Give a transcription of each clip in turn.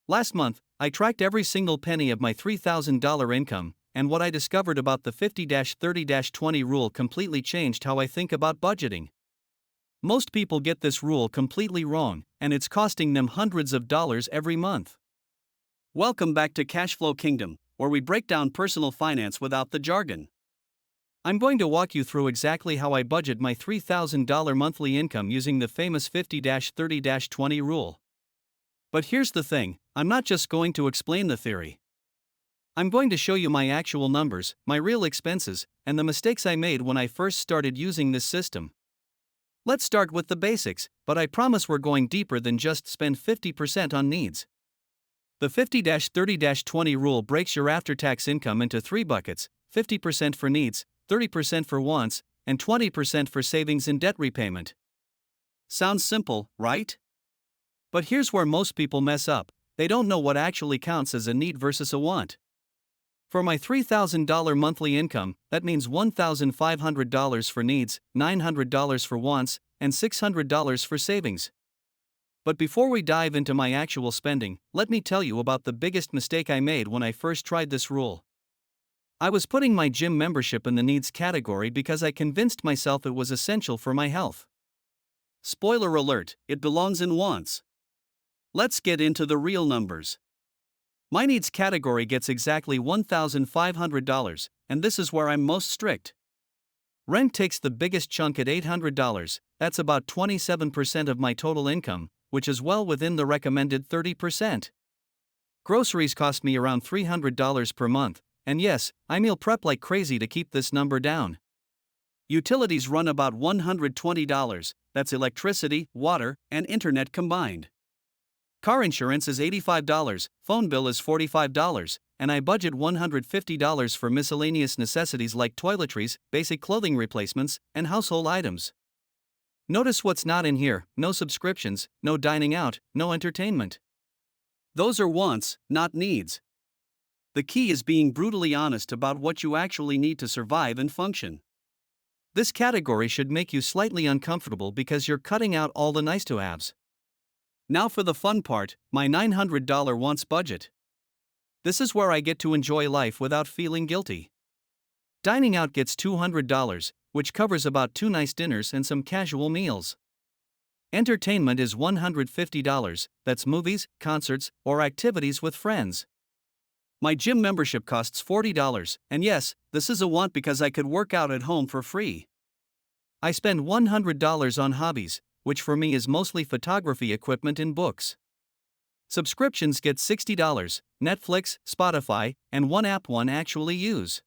Last month, I tracked every single penny of my $3,000 income, and what I discovered about the 50-30-20 rule completely changed how I think about budgeting. Most people get this rule completely wrong, and it's costing them hundreds of dollars every month. Welcome back to Cashflow Kingdom, where we break down personal finance without the jargon. I'm going to walk you through exactly how I budget my $3,000 monthly income using the famous 50-30-20 rule. But here's the thing, I'm not just going to explain the theory. I'm going to show you my actual numbers, my real expenses, and the mistakes I made when I first started using this system. Let's start with the basics, but I promise we're going deeper than just spend 50% on needs. The 50-30-20 rule breaks your after-tax income into three buckets: 50% for needs, 30% for wants, and 20% for savings and debt repayment. Sounds simple, right? But here's where most people mess up: they don't know what actually counts as a need versus a want. For my $3,000 monthly income, that means $1,500 for needs, $900 for wants, and $600 for savings. But before we dive into my actual spending, let me tell you about the biggest mistake I made when I first tried this rule. I was putting my gym membership in the needs category because I convinced myself it was essential for my health. Spoiler alert, it belongs in wants. Let's get into the real numbers. My needs category gets exactly $1,500, and this is where I'm most strict. Rent takes the biggest chunk at $800, that's about 27% of my total income, which is well within the recommended 30%. Groceries cost me around $300 per month, and yes, I meal prep like crazy to keep this number down. Utilities run about $120, that's electricity, water, and internet combined. Car insurance is $85, phone bill is $45, and I budget $150 for miscellaneous necessities like toiletries, basic clothing replacements, and household items. Notice what's not in here: no subscriptions, no dining out, no entertainment. Those are wants, not needs. The key is being brutally honest about what you actually need to survive and function. This category should make you slightly uncomfortable because you're cutting out all the nice-to-haves. Now for the fun part, my $900 wants budget. This is where I get to enjoy life without feeling guilty. Dining out gets $200, which covers about 2 nice dinners and some casual meals. Entertainment is $150, that's movies, concerts, or activities with friends. My gym membership costs $40, and yes, this is a want because I could work out at home for free. I spend $100 on hobbies, which for me is mostly photography equipment and books. Subscriptions get $60, Netflix, Spotify, and one app one actually use.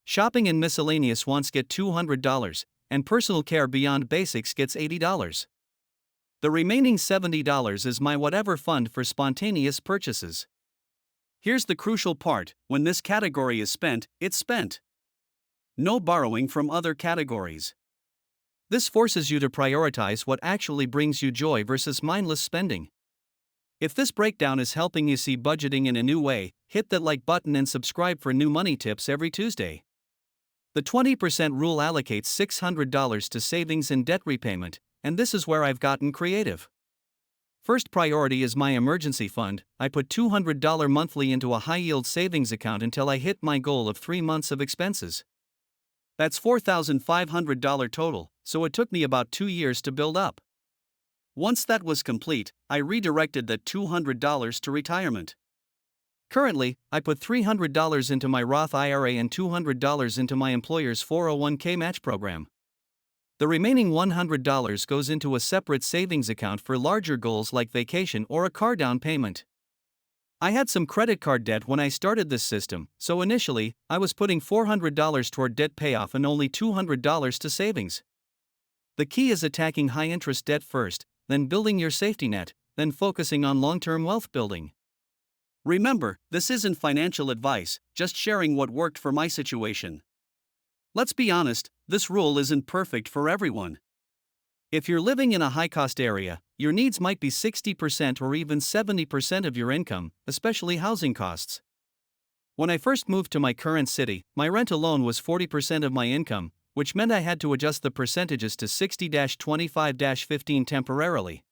Shopping and miscellaneous wants get $200, and personal care beyond basics gets $80. The remaining $70 is my whatever fund for spontaneous purchases. Here's the crucial part: when this category is spent, it's spent. No borrowing from other categories. This forces you to prioritize what actually brings you joy versus mindless spending. If this breakdown is helping you see budgeting in a new way, hit that like button and subscribe for new money tips every Tuesday. The 20% rule allocates $600 to savings and debt repayment, and this is where I've gotten creative. First priority is my emergency fund. I put $200 monthly into a high-yield savings account until I hit my goal of 3 months of expenses. That's $4,500 total, so it took me about 2 years to build up. Once that was complete, I redirected that $200 to retirement. Currently, I put $300 into my Roth IRA and $200 into my employer's 401k match program. The remaining $100 goes into a separate savings account for larger goals like vacation or a car down payment. I had some credit card debt when I started this system, so initially, I was putting $400 toward debt payoff and only $200 to savings. The key is attacking high-interest debt first, then building your safety net, then focusing on long-term wealth building. Remember, this isn't financial advice, just sharing what worked for my situation. Let's be honest, this rule isn't perfect for everyone. If you're living in a high-cost area, your needs might be 60% or even 70% of your income, especially housing costs. When I first moved to my current city, my rent alone was 40% of my income, which meant I had to adjust the percentages to 60-25-15 temporarily.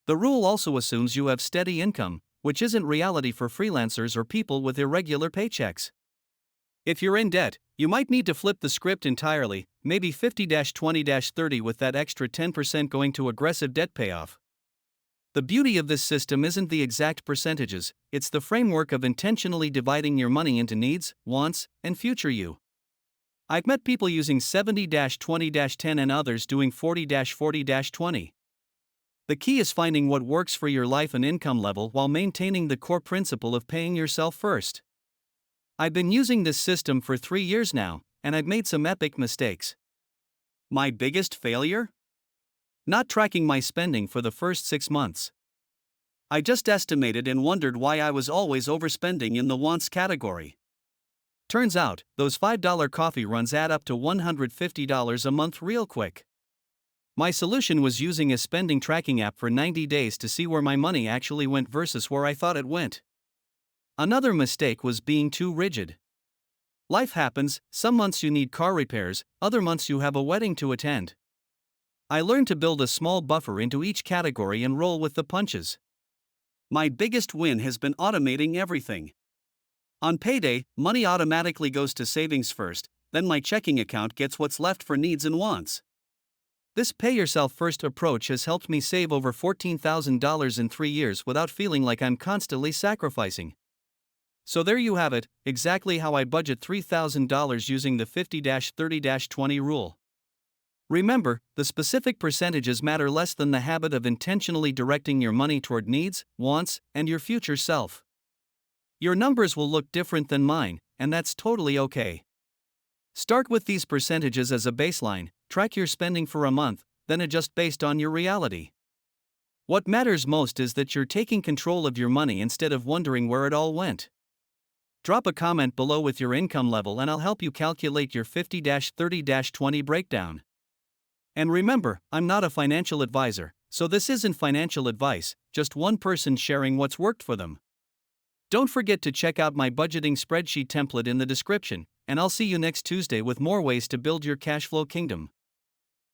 The rule also assumes you have steady income, which isn't reality for freelancers or people with irregular paychecks. If you're in debt, you might need to flip the script entirely, maybe 50-20-30 with that extra 10% going to aggressive debt payoff. The beauty of this system isn't the exact percentages, it's the framework of intentionally dividing your money into needs, wants, and future you. I've met people using 70-20-10 and others doing 40-40-20. The key is finding what works for your life and income level while maintaining the core principle of paying yourself first. I've been using this system for 3 years now, and I've made some epic mistakes. My biggest failure? Not tracking my spending for the first 6 months. I just estimated and wondered why I was always overspending in the wants category. Turns out, those $5 coffee runs add up to $150 a month real quick. My solution was using a spending tracking app for 90 days to see where my money actually went versus where I thought it went. Another mistake was being too rigid. Life happens, some months you need car repairs, other months you have a wedding to attend. I learned to build a small buffer into each category and roll with the punches. My biggest win has been automating everything. On payday, money automatically goes to savings first, then my checking account gets what's left for needs and wants. This pay-yourself-first approach has helped me save over $14,000 in 3 years without feeling like I'm constantly sacrificing. So there you have it, exactly how I budget $3,000 using the 50-30-20 rule. Remember, the specific percentages matter less than the habit of intentionally directing your money toward needs, wants, and your future self. Your numbers will look different than mine, and that's totally okay. Start with these percentages as a baseline, track your spending for a month, then adjust based on your reality. What matters most is that you're taking control of your money instead of wondering where it all went. Drop a comment below with your income level and I'll help you calculate your 50-30-20 breakdown. And remember, I'm not a financial advisor, so this isn't financial advice, just one person sharing what's worked for them. Don't forget to check out my budgeting spreadsheet template in the description, and I'll see you next Tuesday with more ways to build your cash flow kingdom.